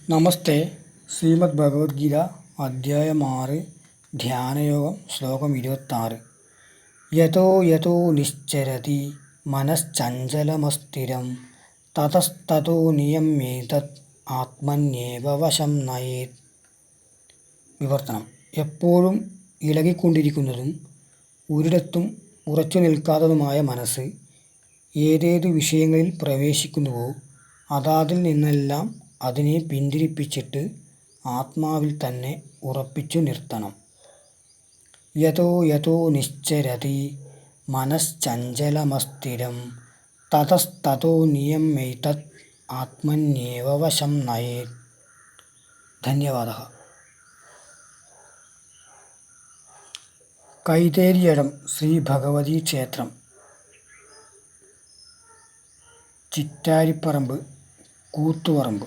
നമസ്തേ. ശ്രീമദ് ഭഗവത്ഗീത അധ്യായം 6 ധ്യാനയോഗം ശ്ലോകം 26. യതോ യതോ നിശ്ചരതി മനശ്ചഞ്ചലമസ്ഥിരം തതസ്തതോ നിയമേതത് ആത്മന്യേവ വശം നയേത്. വിവർത്തനം: എപ്പോഴും ഇളകിക്കൊണ്ടിരിക്കുന്നതും ഒരിടത്തും ഉറച്ചു നിൽക്കാത്തതുമായ മനസ്സ് ഏതേതു വിഷയങ്ങളിൽ പ്രവേശിക്കുന്നുവോ അതാതിൽ നിന്നെല്ലാം അതിനെ പിന്തിരിപ്പിച്ചിട്ട് ആത്മാവിൽ തന്നെ ഉറപ്പിച്ചു നിർത്തണം. യതോ യതോ നിശ്ചരതി മനശ്ചഞ്ചലമസ്ഥിരം തതസ്തതോ നിയമേതത് ആത്മന്യേവ വശം നയേത്. ധന്യവാദഃ. കൈതേരിയടം ശ്രീ ഭഗവതി ക്ഷേത്രം, ചിറ്റാരിപ്പറമ്പ്, കൂത്തുപറമ്പ്.